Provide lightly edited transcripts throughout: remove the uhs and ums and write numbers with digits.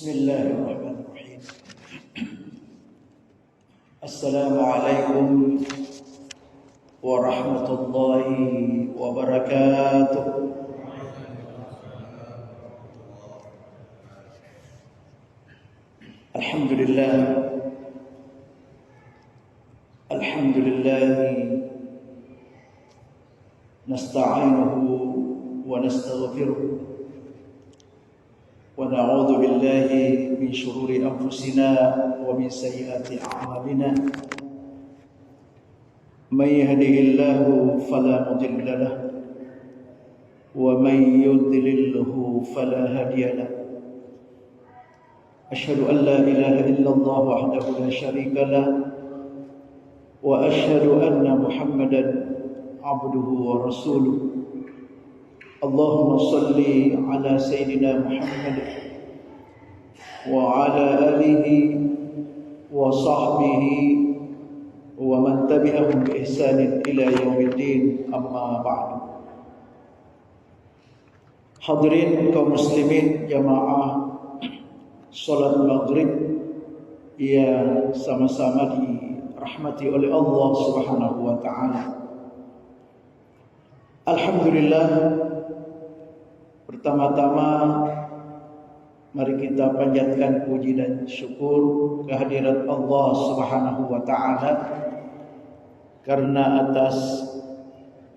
Bismillahirrahmanirrahim. Assalamualaikum warahmatullahi wabarakatuh. Alhamdulillah. Alhamdulillah. Nasta'inuhu wa nastaghfiruh. ونعوذ بالله من شرور أنفسنا ومن سيئات أعمالنا من يهده الله فلا مضل له ومن يضلله فلا هادي له أشهد أن لا إله إلا الله وحده لا شريك له وأشهد أن محمدا عبده ورسوله اللهم صل على سيدنا محمد وعلى آله وصحبه ومن تبعهم بإحسان إلى يوم الدين أما بعد. Hadirin kaum muslimin jamaah salat maghrib yang sama-sama dirahmati oleh Allah Subhanahu wa taala. Alhamdulillah. Pertama-tama mari kita panjatkan puji dan syukur kehadirat Allah Subhanahu wa taala, karena atas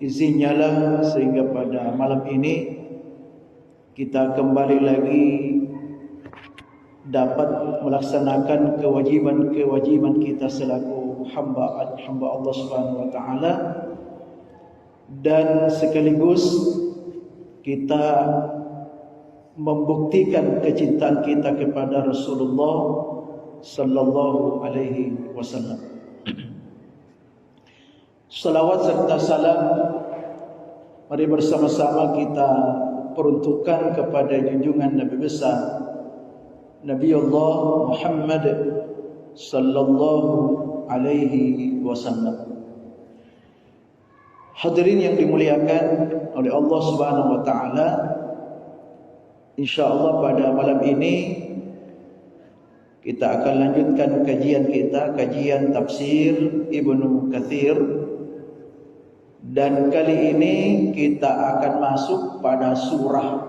izinnya lah sehingga pada malam ini kita kembali lagi dapat melaksanakan kewajiban kita selaku hamba Allah Subhanahu wa taala, dan sekaligus kita membuktikan kecintaan kita kepada Rasulullah sallallahu alaihi wasallam. Salawat serta salam mari bersama-sama kita peruntukkan kepada junjungan Nabi besar Nabi Allah Muhammad sallallahu alaihi wasallam. Hadirin yang dimuliakan oleh Allah Subhanahu wa taala, insyaallah pada malam ini kita akan lanjutkan kajian tafsir Ibnu Katsir, dan kali ini kita akan masuk pada surah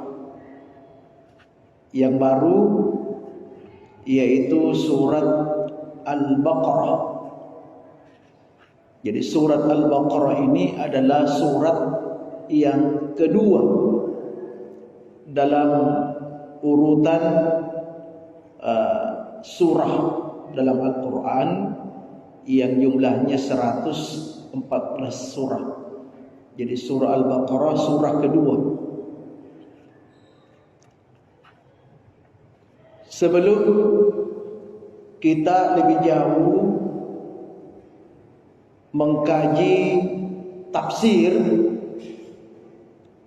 yang baru, yaitu surat Al-Baqarah. Jadi surat Al-Baqarah ini adalah surat yang kedua dalam urutan surah dalam Al-Quran yang jumlahnya 114 surah. Jadi surah Al-Baqarah surah kedua. Sebelum kita lebih jauh mengkaji tafsir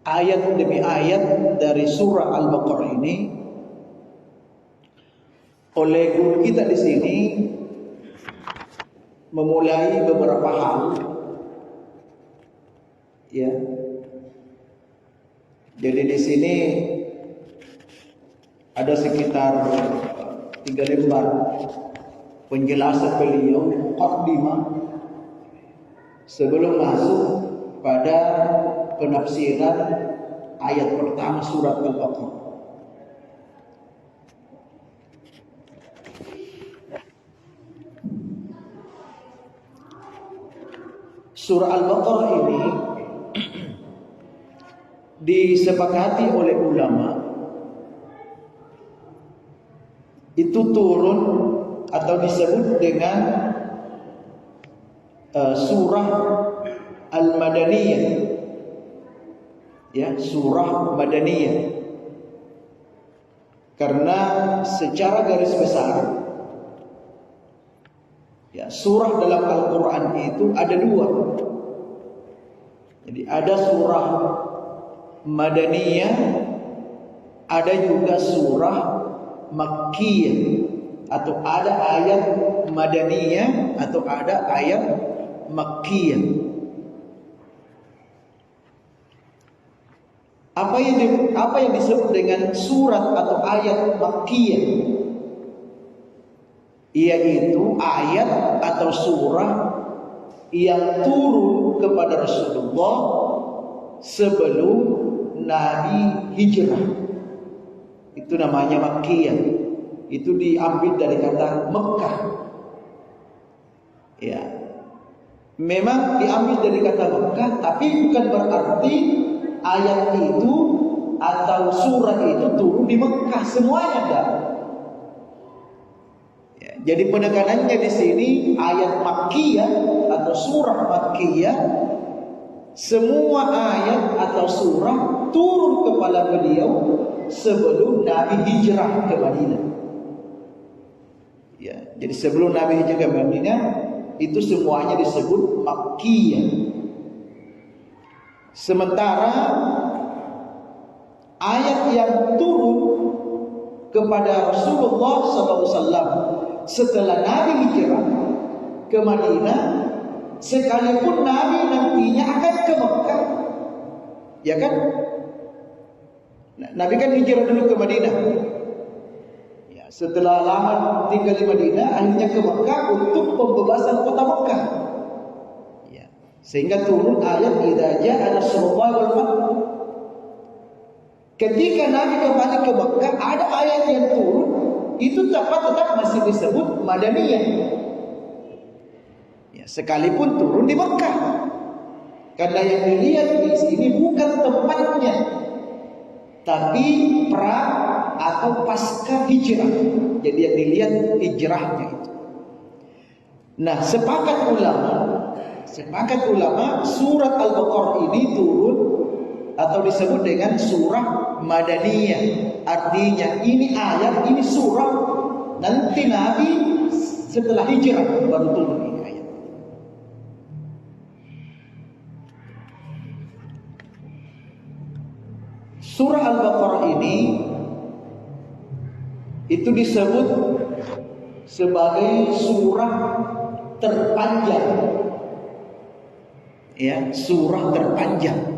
ayat demi ayat dari surah Al-Baqarah ini, oleh guru kita di sini memulai beberapa hal, ya. Jadi di sini ada sekitar 3 lembar penjelasan beliau, muqaddimah, sebelum masuk pada penafsiran ayat pertama surat Al-Baqarah. Surah Al-Baqarah ini disepakati oleh ulama itu turun atau disebut dengan surah Al-Madaniyah, ya, surah Madaniyah, karena secara garis besar, ya, surah dalam Al-Quran itu ada dua. Jadi ada surah Madaniyah, ada juga surah Makkiyah, atau ada ayat Madaniyah atau ada ayat Makkiyah. Apa yang disebut dengan surat atau ayat Makkiyah? Yaitu ayat atau surah yang turun kepada Rasulullah sebelum Nabi hijrah. Itu namanya Makkiyah. Itu diambil dari kata Mekah. Ya. Memang diambil dari kata Mekah, tapi bukan berarti ayat itu atau surah itu turun di Mekah semuanya dah. Ya, jadi penekanannya di sini ayat Makkiyah atau surah Makkiyah, semua ayat atau surah turun kepada beliau sebelum Nabi hijrah ke Madinah. Ya, jadi sebelum Nabi hijrah ke Madinah itu semuanya disebut Makkiyah. Sementara ayat yang turun kepada Rasulullah SAW setelah Nabi hijrah ke Madinah, sekalipun Nabi nantinya akan ke Mekah, ya kan? Nabi kan hijrah dulu ke Madinah. Ya, setelah lama tinggal di Madinah, akhirnya ke Mekah untuk pembebasan kota Mekah. Sehingga turun ayat idza jaa nasrullahi wal fath. Ketika Nabi kembali ke Mekah, ada ayat yang turun, itu tetap masih disebut Madaniyah. Ya, sekalipun turun di Mekah. Karena yang dilihat di sini bukan tempatnya, tapi pra atau pasca hijrah. Jadi yang dilihat hijrahnya itu. Nah, sepakat ulama surat Al-Baqarah ini turun atau disebut dengan surah Madaniyah. Artinya ini ayat, ini surah nanti Nabi setelah hijrah baru turun ini ayat. Surah Al-Baqarah ini itu disebut sebagai surah terpanjang. Ya, surah terpanjang.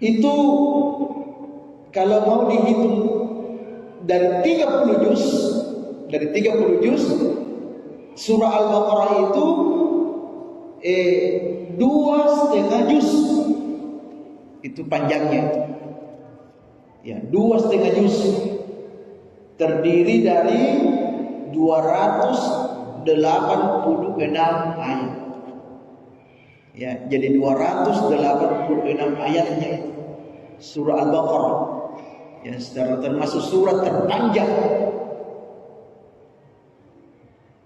Itu kalau mau dihitung dari 30 juz, surah Al-Baqarah itu 2,5 juz. Itu panjangnya itu. Ya, 2,5 juz. Terdiri dari 286 ayat. Ya, jadi 286 ayatnya itu surah Al-Baqarah. Ya, secara termasuk surat terpanjang.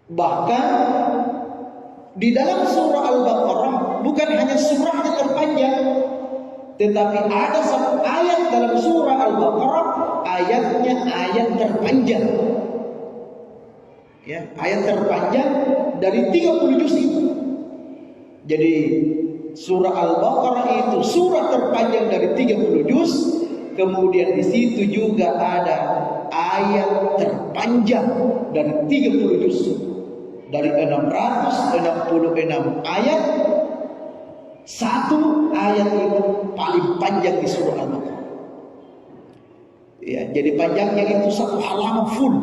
Bahkan di dalam surah Al-Baqarah bukan hanya surahnya terpanjang, tetapi ada satu ayat dalam surah Al-Baqarah ayatnya ayat terpanjang. Ya, ayat terpanjang dari 30 juz itu. Jadi surah Al-Baqarah itu surah terpanjang dari 30 juz. Kemudian di situ juga ada ayat terpanjang dari 30 juz. Dari 666 ayat, satu ayat itu paling panjang di surah Al-Baqarah. Ya, jadi panjangnya itu satu halaman full.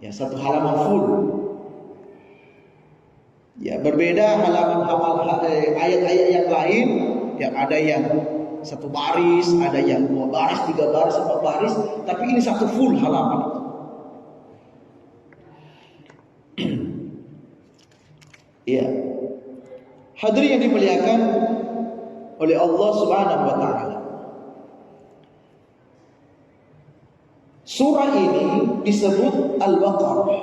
Ya, satu halaman full. Ya, berbeda ayat-ayat yang lain, yang ada yang satu baris, ada yang 2 baris, 3 baris, 4 baris, tapi ini satu full halaman. Ya. Hadirin yang dimuliakan oleh Allah Subhanahu wa taala. Surah ini disebut Al-Baqarah.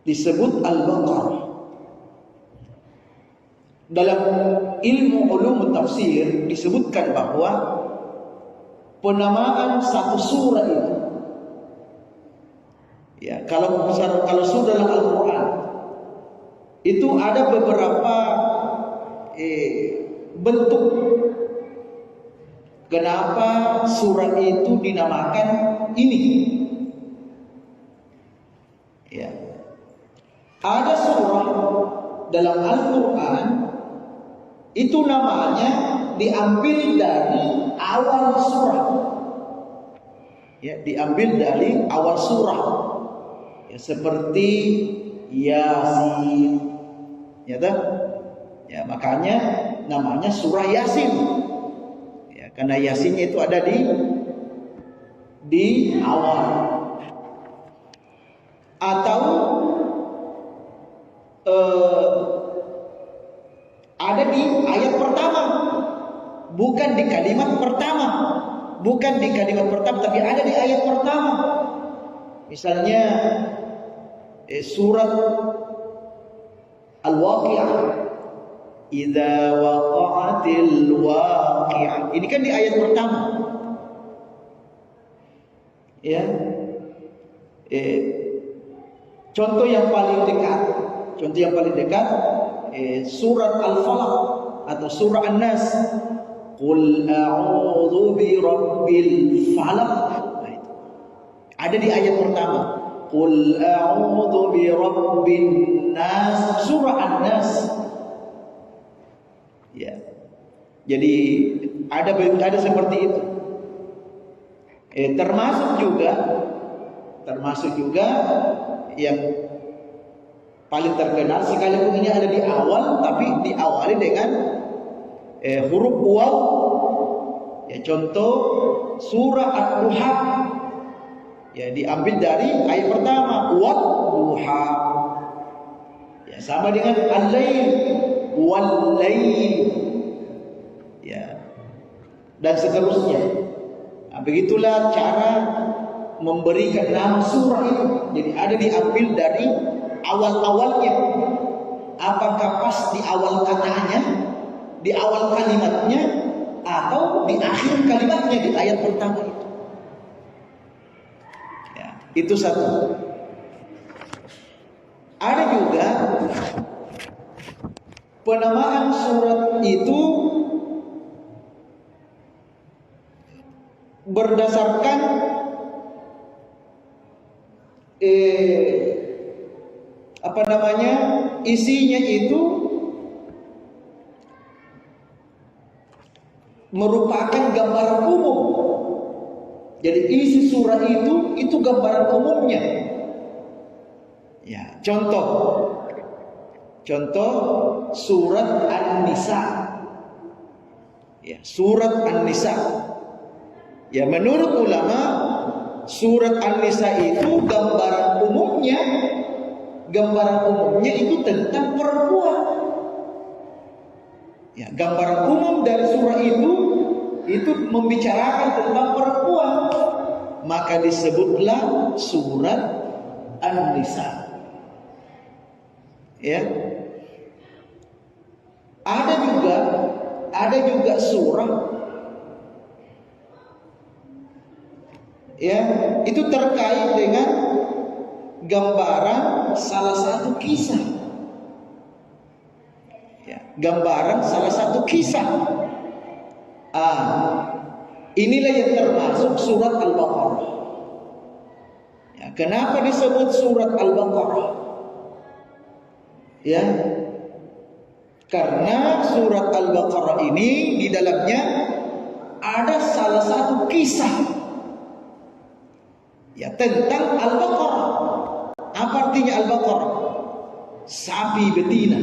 Disebut Al-Baqarah. Dalam ilmu ulum tafsir disebutkan bahwa penamaan satu surah itu, ya, kalau surah dalam Al-Quran itu ada beberapa bentuk kenapa surah itu dinamakan ini. Ya. Ada surah dalam Al-Quran itu namanya diambil dari awal surah. Ya, diambil dari awal surah. Ya, seperti Yasin. Ya, ya, makanya namanya surah Yasin. Ya, karena Yasinnya itu ada di awal. Atau ada di ayat pertama, bukan di kalimat pertama, tapi ada di ayat pertama. Misalnya surat Al-Waqi'ah, idza waqa'atil waqi'ah, ini kan di ayat pertama. Ya, contoh yang paling dekat, surat Al-Falaq atau surah An-Nas, qul a'udzu birabbil falaq. Nah, itu ada di ayat pertama, qul a'udzu birabbin nas, surah An-Nas. Ya, jadi ada seperti itu. Termasuk juga yang paling terkenal, sekalipun ini ada di awal, tapi diawali dengan huruf waw. Ya, contoh surah Ad-Duha, ya, diambil dari ayat pertama, wad-duha. Ya, sama dengan al-lail, wal-lail. Ya, dan seterusnya. Nah, begitulah cara memberikan nama surah itu. Jadi ada diambil dari awal-awalnya. Apakah pas di awal katanya, di awal kalimatnya, atau di akhir kalimatnya di ayat pertama itu. Ya, itu satu. Ada juga penamaan surat itu berdasarkan isinya itu merupakan gambaran umum. Jadi isi surah itu gambaran umumnya. Ya, contoh surat An-Nisa. Ya, surat An-Nisa. Ya, menurut ulama surat An-Nisa itu gambaran umumnya itu tentang perempuan. Ya, gambaran umum dari surah itu membicarakan tentang perempuan. Maka disebutlah surat An-Nisa. Ya. Ada juga surah, ya, itu terkait dengan gambaran salah satu kisah. Ya, gambaran salah satu kisah. Inilah yang termasuk surat Al-Baqarah. Ya, kenapa disebut surat Al-Baqarah? Ya, karena surat Al-Baqarah ini di dalamnya ada salah satu kisah, ya, tentang Al-Baqarah. Apa artinya Al-Baqarah? Sapi betina.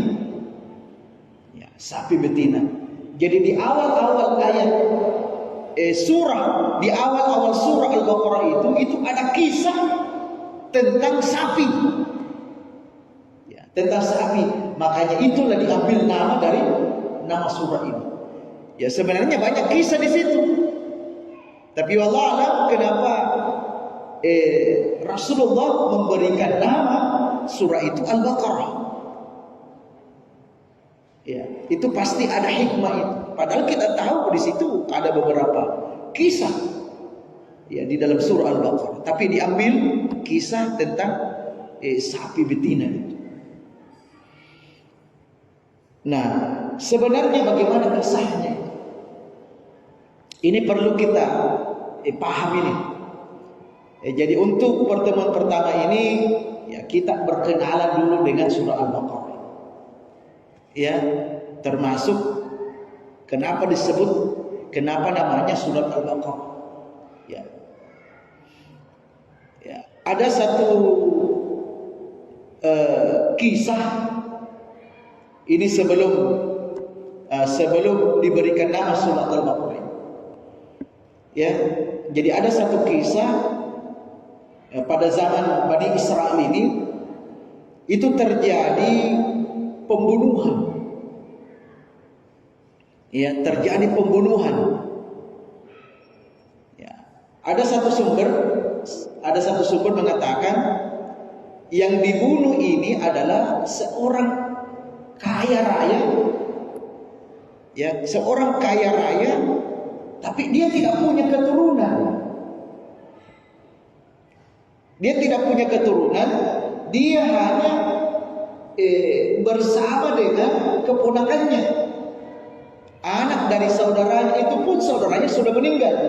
Ya, sapi betina. Jadi di awal-awal ayat surah, di awal-awal surah Al-Baqarah itu ada kisah tentang sapi. Ya, tentang sapi. Makanya itulah diambil nama dari nama surah ini. Ya, sebenarnya banyak kisah di situ. Tapi wallah alam kenapa Rasulullah memberikan nama surah itu Al-Baqarah. Ya, itu pasti ada hikmah itu. Padahal kita tahu di situ ada beberapa kisah, ya, di dalam surah Al-Baqarah. Tapi diambil kisah tentang sapi betina itu. Nah, sebenarnya bagaimana kisahnya? Ini perlu kita paham ini. Jadi untuk pertemuan pertama ini ya kita berkenalan dulu dengan surah Al-Baqarah. Ya, termasuk kenapa namanya surat Al-Baqarah. Ya. Ya, ada satu kisah ini sebelum diberikan nama surat Al-Baqarah. Ya, jadi ada satu kisah pada zaman Bani Israel ini itu terjadi pembunuhan. Ya, terjadi pembunuhan. Ya, ada satu sumber mengatakan yang dibunuh ini adalah seorang kaya raya. Ya, seorang kaya raya, tapi dia tidak punya keturunan. Dia tidak punya keturunan, dia hanya bersama dengan keponakannya. Anak dari saudaranya itu pun saudaranya sudah meninggal.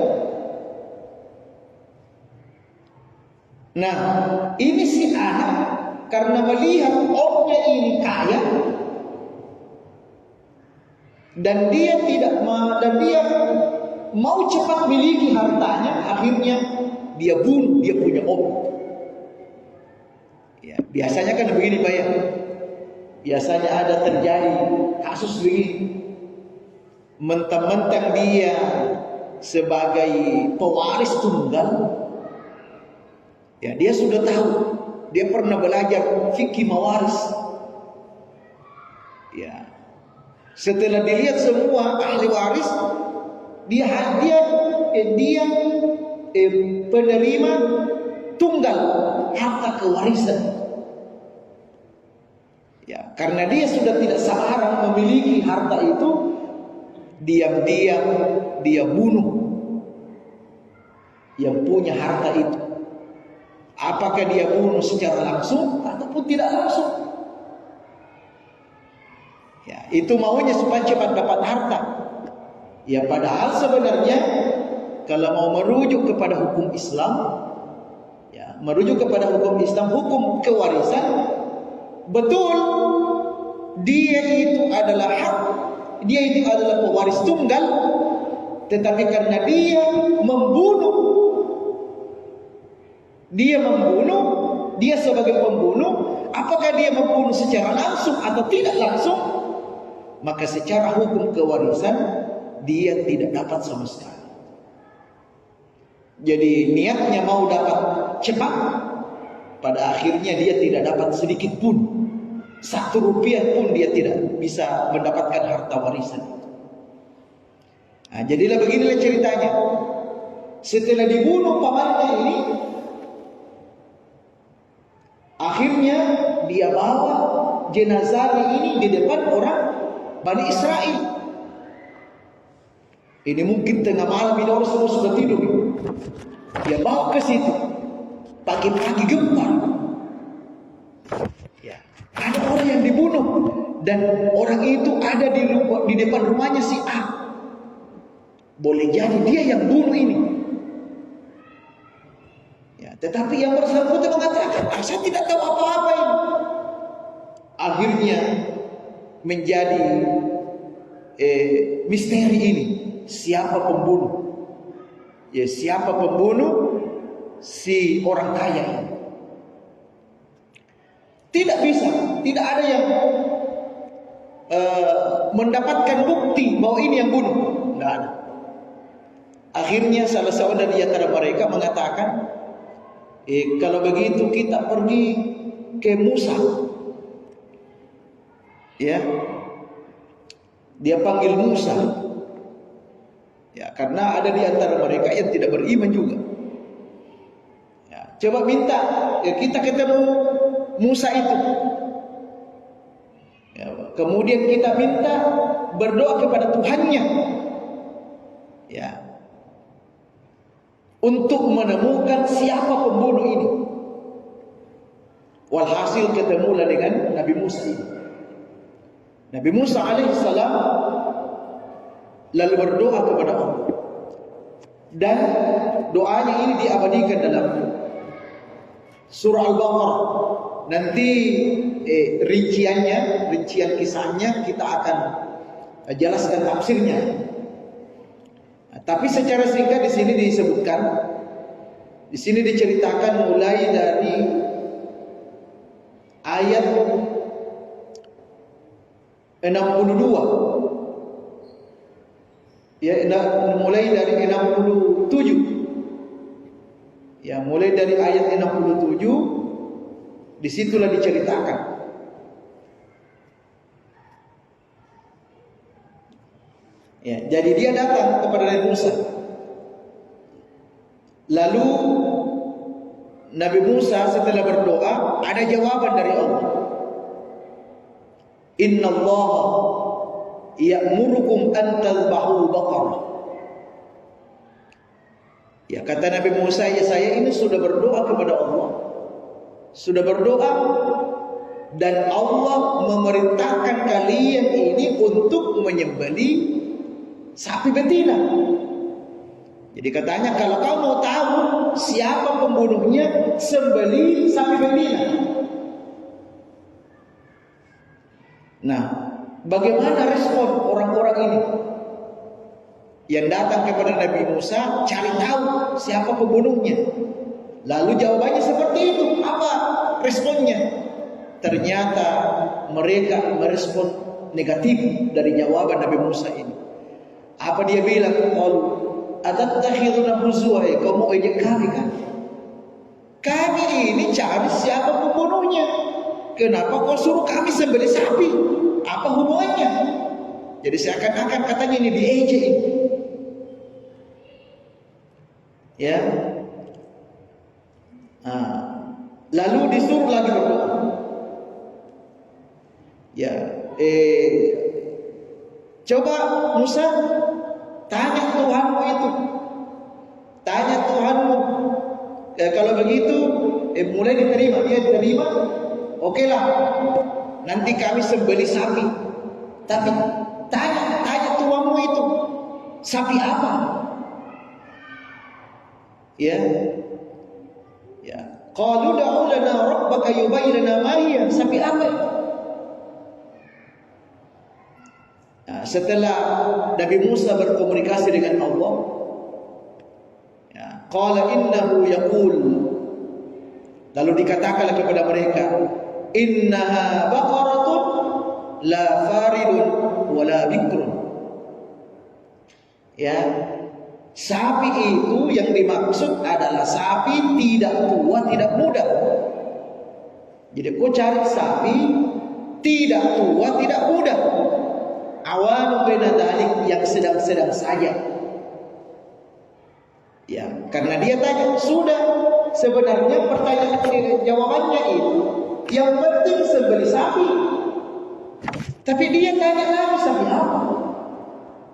Nah, ini si anak karena melihat omnya ini kaya dan dia mau cepat miliki hartanya, akhirnya dia bunuh dia punya om. Ya, biasanya kan begini Pak ya. Biasanya ada terjadi kasus begini. Mentang-mentang dia sebagai pewaris tunggal, ya dia sudah tahu, dia pernah belajar fikih mawaris. Ya, setelah dilihat semua ahli waris, dia penerima tunggal harta kewarisan. Ya, karena dia sudah tidak sabaran memiliki harta itu, diam-diam dia bunuh yang punya harta itu. Apakah dia bunuh secara langsung ataupun tidak langsung? Ya, itu maunya supaya cepat dapat harta. Ya, padahal sebenarnya kalau mau merujuk kepada hukum Islam, ya, hukum kewarisan, betul dia itu adalah hak. Dia itu adalah pewaris tunggal, tetapi karena dia membunuh, dia sebagai pembunuh, apakah dia membunuh secara langsung atau tidak langsung, maka secara hukum kewarisan dia tidak dapat sama sekali. Jadi niatnya mau dapat cepat, pada akhirnya dia tidak dapat sedikit pun. 1 rupiah pun dia tidak bisa mendapatkan harta warisan. Nah, jadilah beginilah ceritanya. Setelah dibunuh pamannya ini, akhirnya dia bawa jenazahnya ini di depan orang Bani Israel. Ini mungkin tengah malam ini orang semua sudah tidur. Dia bawa ke situ. Pagi-pagi gempar. Ya, ada orang yang dibunuh dan orang itu ada di depan rumahnya si A. Boleh jadi dia yang bunuh ini. Ya, tetapi yang bersangkutan mengatakan, saya tidak tahu apa-apa ini. Akhirnya menjadi misteri ini. Siapa pembunuh? Ya, siapa pembunuh si orang kaya ini? Tidak bisa, tidak ada yang mendapatkan bukti bahwa ini yang bunuh. Tidak ada. Akhirnya salah seorang dari antara mereka mengatakan, kalau begitu kita pergi ke Musa. Ya, dia panggil Musa. Ya, karena ada di antara mereka yang tidak beriman juga. Ya, coba minta, ya, kita ketemu Musa itu. Ya, kemudian kita minta berdoa kepada Tuhannya. Ya, untuk menemukan siapa pembunuh ini. Walhasil ketemulah dengan Nabi Musa ini. Nabi Musa alaihissalam lalu berdoa kepada Allah. Dan doanya ini diabadikan dalam surah Al-Baqarah. Nanti rincian kisahnya kita akan jelaskan tafsirnya. Tapi secara singkat di sini disebutkan, di sini diceritakan mulai dari ayat 62. Ya, mulai dari 67. Ya, mulai dari ayat 67 disitulah diceritakan. Ya, jadi dia datang kepada Nabi Musa. Lalu Nabi Musa setelah berdoa, ada jawaban dari Allah. Inna Allah ya'murukum an tadhbahu baqarah. Ya, kata Nabi Musa, ya saya ini sudah berdoa kepada Allah. Sudah berdoa dan Allah memerintahkan kalian ini untuk menyembelih sapi betina. Jadi katanya kalau kau mau tahu siapa pembunuhnya, sembelih sapi betina. Nah, bagaimana respon orang-orang ini yang datang kepada Nabi Musa cari tahu siapa pembunuhnya? Lalu jawabannya seperti itu. Apa responnya? Ternyata mereka merespon negatif dari jawaban Nabi Musa ini. Apa dia bilang? Qalu atattakhiduna huzwa, kamu ejek kami kan? Kami ini cari siapa pembunuhnya. Kenapa kau suruh kami sembelih sapi? Apa hubungannya? Jadi seakan-akan katanya ini diejek ini. Ya. Lalu disuruh lagi berdoa. Ya, coba Musa tanya Tuhanmu itu. Tanya Tuhanmu. Kalau begitu, mulai diterima. Dia diterima. Oke lah. Nanti kami sembelih sapi. Tapi tanya Tuhanmu itu. Sapi apa? Ya. Ya. Qalu da'u lana rabbaka yubayyin lana ma hiya. Sapi apa? Nah, setelah Nabi Musa berkomunikasi dengan Allah, ya, qala innahu yaqul, lalu dikatakanlah kepada mereka, innaha baqaratun la faridun wala bikrun. Ya, sapi itu yang dimaksud adalah sapi tidak tua, tidak muda. Jadi kau cari sapi tidak tua, tidak muda. Awanu baina dzalik, yang sedang-sedang saja. Ya, karena dia tanya, sudah sebenarnya pertanyaan jawabannya itu yang penting sembelih sapi. Tapi dia tanya lagi sapi apa?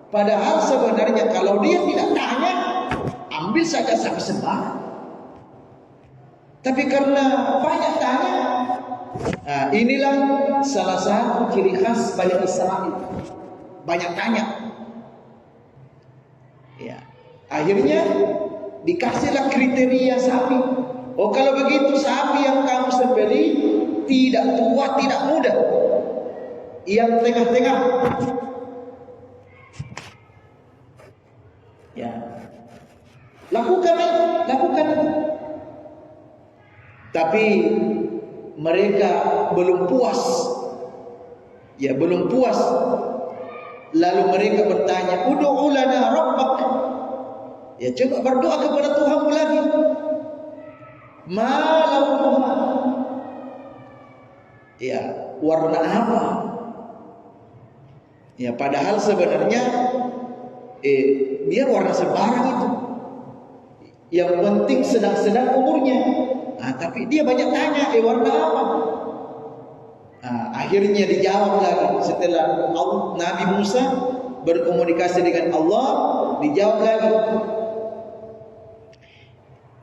Padahal sebenarnya kalau dia tidak tanya, ambil saja sapi sembarang. Tapi karena banyak tanya, nah inilah salah satu ciri khas Bani Israil. Banyak tanya. Ya, akhirnya dikasihlah kriteria sapi. Oh, kalau begitu sapi yang kamu sembelih tidak tua, tidak muda, yang tengah-tengah. Ya, lakukan. Tapi mereka belum puas. Ya, belum puas. Lalu mereka bertanya, ud'u lana rabbak. Ya, coba berdoa kepada Tuhanmu lagi. Ma launuha. Ya, warna apa? Ya, padahal sebenarnya dia warna sembarang itu. Yang penting sedang-sedang umurnya. Nah, tapi dia banyak tanya, warna apa? Nah, akhirnya dijawab lagi setelah Nabi Musa berkomunikasi dengan Allah, dijawab lagi.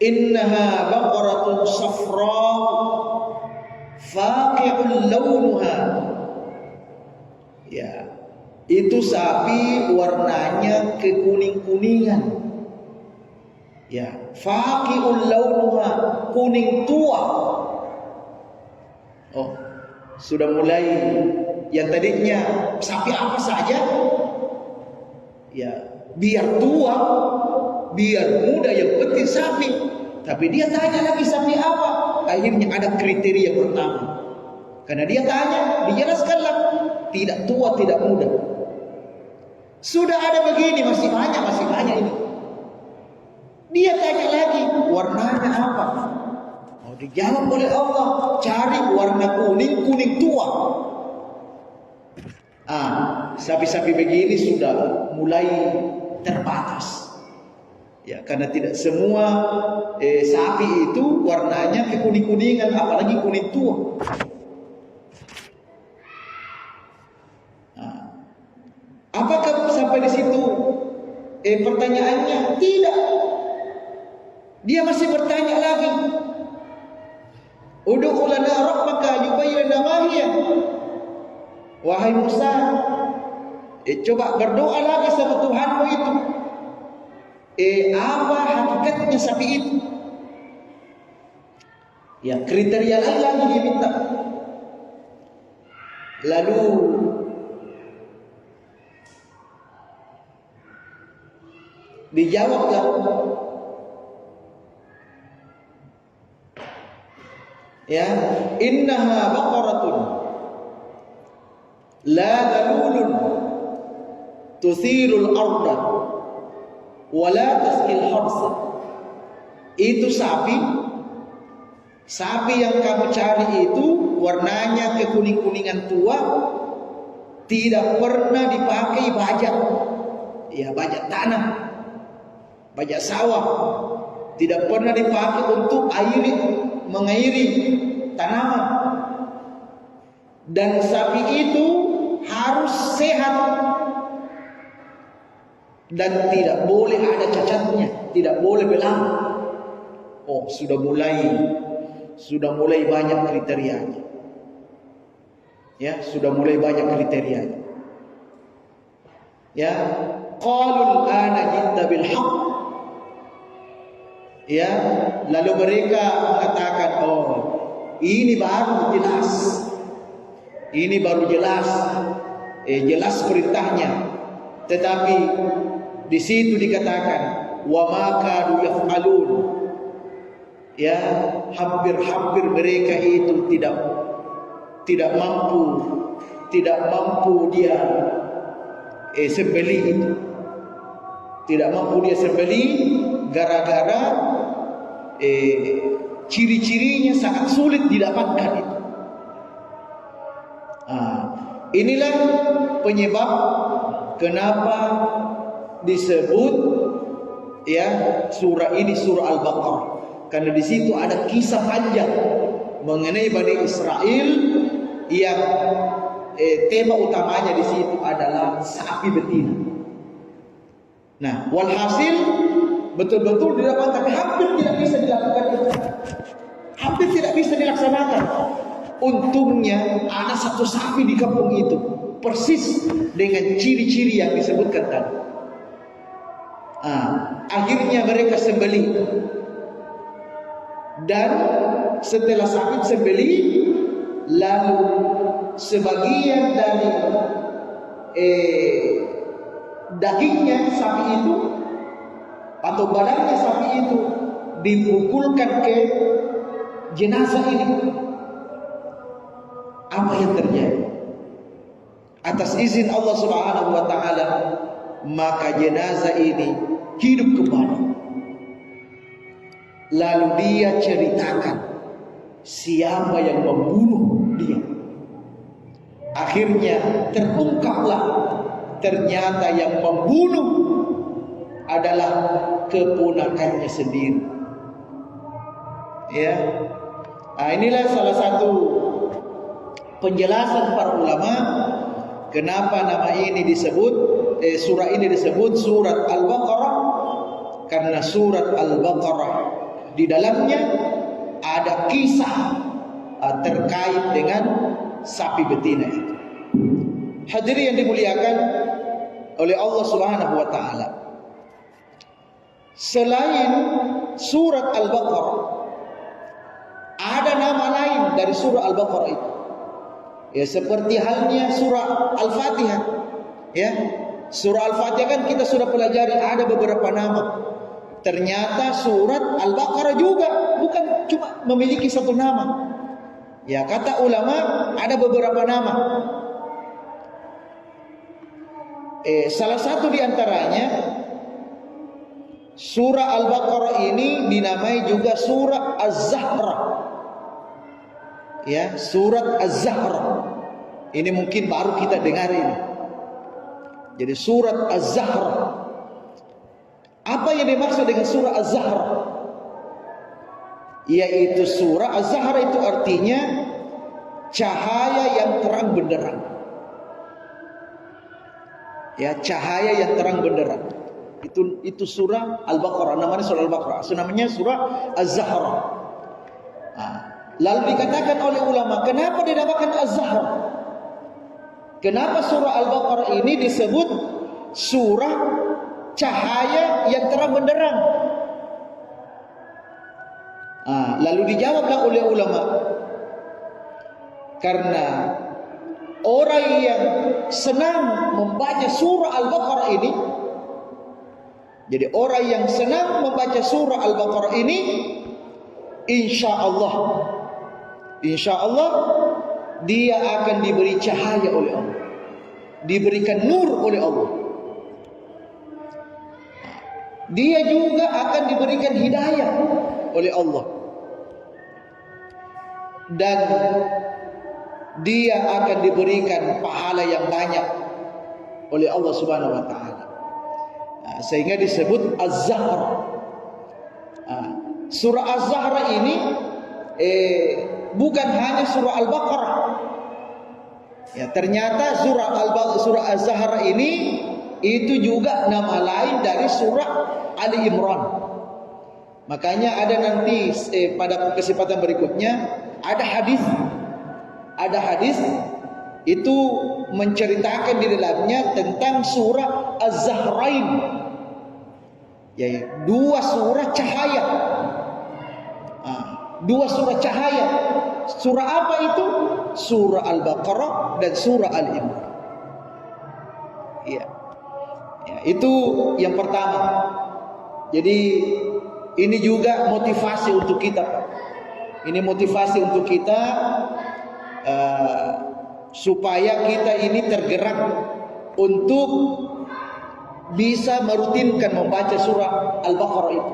Innaha baqaratun safra faqi'un launuha. Ya, itu sapi warnanya kekuning-kuningan. Ya, faqi'ul launuha, kuning tua. Oh, sudah mulai yang tadinya sapi apa saja, ya biar tua, biar muda, yang penting sapi. Tapi dia tanya lagi sapi apa? Akhirnya ada kriteria pertama. Karena dia tanya, dijelaskanlah, tidak tua, tidak muda. Sudah ada begini, masih banyak ini. Dia tanya lagi, warnanya apa? Oh, dijawab oleh Allah, cari warna kuning, kuning tua. Sapi-sapi begini sudah mulai terbatas. Ya, karena tidak semua sapi itu warnanya kekuning-kuningan, apalagi kuning tua. Apakah sampai di situ pertanyaannya? Tidak. Dia masih bertanya lagi. Ud'u lana rabbaka yubayyin lana ma hiya. Wahai Musa, coba berdoa lagi sama Tuhanmu itu. Apa hakikatnya sapi itu? Ya, kriteria lagi diminta. Lalu dijawablah, ya, innaha baqaratun la dalulun tuthirul arda wa la tasqil harsa. Itu sapi yang kamu cari itu warnanya kekuning-kuningan tua, tidak pernah dipakai bajak. Ya, bajak tanah, bajak sawah, tidak pernah dipakai untuk mengairi tanaman. Dan sapi itu harus sehat dan tidak boleh ada cacatnya, tidak boleh belang. Oh, sudah mulai banyak kriterianya. Ya, sudah mulai banyak kriterianya. Ya, qalul ana jitta bil haqq. Ya, lalu mereka mengatakan, oh, ini baru jelas. Ini baru jelas. Jelas perintahnya. Tetapi di situ dikatakan wa ma kadu yaf'alun. Ya, hampir-hampir mereka itu tidak mampu dia sembeli itu. Tidak mampu dia sembeli gara-gara ciri-cirinya sangat sulit didapatkan itu. Inilah penyebab kenapa disebut ya surah ini surah Al-Baqarah, karena di situ ada kisah panjang mengenai Bani Israel yang tema utamanya di situ adalah sapi betina. Nah, walhasil betul-betul dilakukan, tapi hampir tidak bisa dilakukan itu. Hampir tidak bisa dilaksanakan. Untungnya ada satu sapi di kampung itu persis dengan ciri-ciri yang disebutkan tadi. Akhirnya mereka sembelih. Dan setelah sapi sembelih, lalu sebagian dari dagingnya sapi itu atau badannya sapi itu dipukulkan ke jenazah ini. Apa yang terjadi? Atas izin Allah Subhanahu wa taala, maka jenazah ini hidup kembali. Lalu dia ceritakan siapa yang membunuh dia. Akhirnya terungkaplah, ternyata yang membunuh adalah keponakannya sendiri. Ya, inilah salah satu penjelasan para ulama kenapa nama ini disebut surah ini disebut surat Al-Baqarah, karena surat Al-Baqarah di dalamnya ada kisah terkait dengan sapi betina itu. Hadirin yang dimuliakan oleh Allah Subhanahu wa taala. selain surat Al-Baqarah, ada nama lain dari surah Al-Baqarah itu. Ya, seperti halnya surah Al-Fatihah. Ya, surah Al-Fatihah kan kita sudah pelajari ada beberapa nama. Ternyata surat Al-Baqarah juga bukan cuma memiliki satu nama. Ya, kata ulama ada beberapa nama. Salah satu di antaranya surah Al-Baqarah ini dinamai juga surah Az-Zahra. Ya, surat Az-Zahra. Ini mungkin baru kita dengar ini. Jadi surat Az-Zahra. Apa yang dimaksud dengan surah Az-Zahra? Yaitu surah Az-Zahra itu artinya cahaya yang terang benderang. Ya, cahaya yang terang benderang. Itu surah Al-Baqarah, namanya surah Al-Baqarah. Namanya surah Az-Zahra. Lalu dikatakan oleh ulama, kenapa dinamakan Az-Zahra? Kenapa surah Al-Baqarah ini disebut surah cahaya yang terang benderang? Lalu dijawablah oleh ulama, karena orang yang senang membaca surah Al-Baqarah ini, jadi orang yang senang membaca surah Al-Baqarah ini, insya Allah dia akan diberi cahaya oleh Allah, diberikan nur oleh Allah. Dia juga akan diberikan hidayah oleh Allah, dan dia akan diberikan pahala yang banyak oleh Allah Subhanahu wa taala. Sehingga disebut Az-Zahra. Surah Az-Zahra ini bukan hanya surah Al-Baqarah. Ya, ternyata surah Az-Zahra ini itu juga nama lain dari surah Ali Imran. Makanya ada nanti pada kesempatan berikutnya ada hadis itu menceritakan di dalamnya tentang surah Az-Zahrain, yaitu dua surah cahaya. Dua surah cahaya. Surah apa itu? Surah Al-Baqarah dan surah Al-Imran. Ya, itu yang pertama. Jadi ini juga motivasi untuk kita, Pak. Ini motivasi untuk kita supaya kita ini tergerak untuk bisa merutinkan membaca surah Al-Baqarah itu.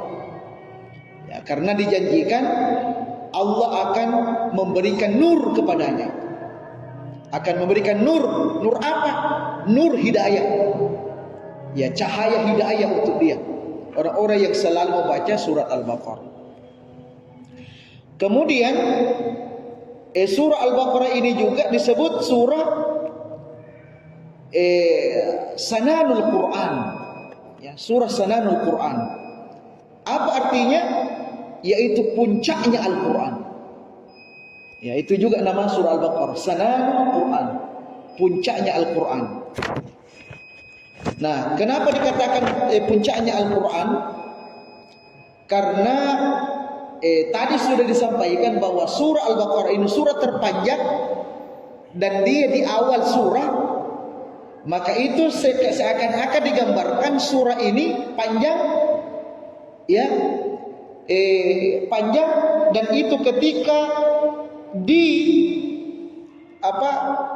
Ya, karena dijanjikan Allah akan memberikan nur kepadanya. Akan memberikan nur. Nur apa? Nur hidayah. Ya, cahaya hidayah untuk dia. Orang-orang yang selalu membaca surat Al-Baqarah. Kemudian surah Al-Baqarah ini juga disebut surah Sananul Quran. Ya, surah Sananul Quran. Apa artinya? Yaitu puncaknya Al-Quran. Ya, itu juga nama surah Al-Baqarah, Sananul Quran, puncaknya Al-Quran. Nah, kenapa dikatakan puncaknya Al-Quran? Karena tadi sudah disampaikan bahwa surah Al-Baqarah ini surah terpanjang dan dia di awal surah, maka itu seakan-akan digambarkan surah ini panjang, ya, panjang, dan itu ketika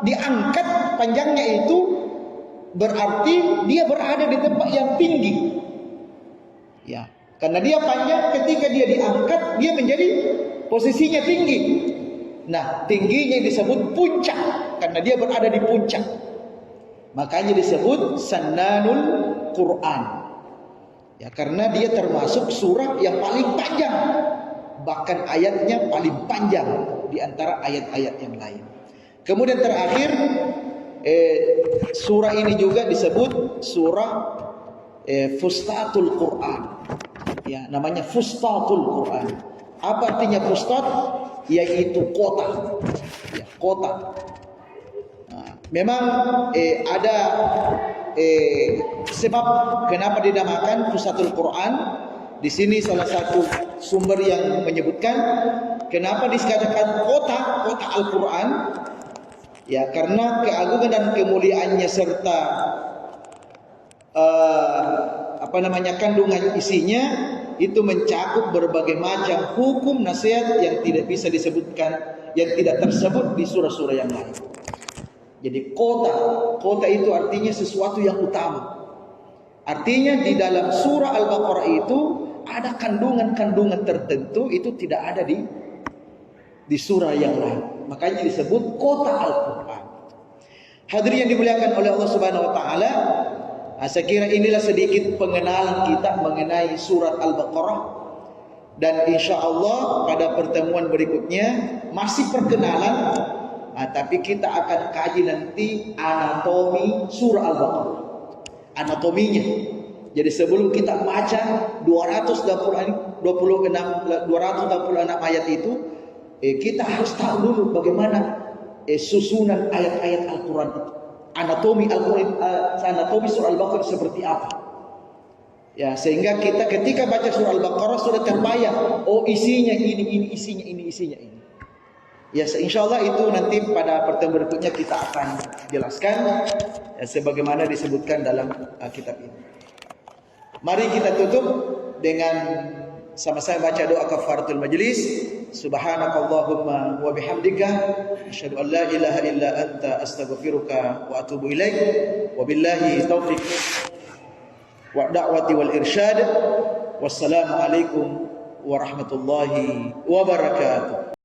diangkat panjangnya itu berarti dia berada di tempat yang tinggi. Ya, karena dia panjang, ketika dia diangkat dia menjadi posisinya tinggi. Nah, tingginya disebut puncak karena dia berada di puncak. Makanya disebut Sananul Quran. Ya, karena dia termasuk surah yang paling panjang, bahkan ayatnya paling panjang di antara ayat-ayat yang lain. Kemudian terakhir, surah ini juga disebut surah Fustatul Quran. Ya, namanya Fustatul Quran. Apa artinya fustat? Yaitu kota. Ya, kota. Nah, memang ada sebab kenapa dinamakan Fustatul Quran, Di sini salah satu sumber yang menyebutkan kenapa dikatakan kota Al-Quran, ya karena keagungan dan kemuliaannya serta kandungan isinya itu mencakup berbagai macam hukum nasihat yang tidak bisa disebutkan, yang tidak tersebut di surah-surah yang lain. Jadi kota itu artinya sesuatu yang utama. Artinya di dalam surah Al-Baqarah itu ada kandungan-kandungan tertentu itu tidak ada di surah yang lain. Makanya disebut kota Al-Quran. Hadirin yang dimuliakan oleh Allah Subhanahu wa taala, saya kira inilah sedikit pengenalan kita mengenai surat Al-Baqarah. Dan insya Allah pada pertemuan berikutnya masih perkenalan, tapi kita akan kaji nanti anatomi surah Al-Baqarah, anatominya. Jadi sebelum kita baca 286 ayat itu, kita harus tahu dulu bagaimana susunan ayat-ayat Al-Quran itu. Anatomi Al-Quran, anatomi surah Al-Baqarah seperti apa. Ya, sehingga kita ketika baca surah Al-Baqarah sudah terbayang, oh isinya ini, isinya ini. Ya, insyaallah itu nanti pada pertemuan berikutnya kita akan jelaskan ya, sebagaimana disebutkan dalam kitab ini. Mari kita tutup dengan sama-sama baca doa kafaratul majlis. Subhanakallahumma wa bihamdika asyhadu an la ilaha illa anta astaghfiruka wa atubu ilaik. Wabillahi taufiq wa da'wati wal irsyad. Wassalamu alaikum warahmatullahi wabarakatuh.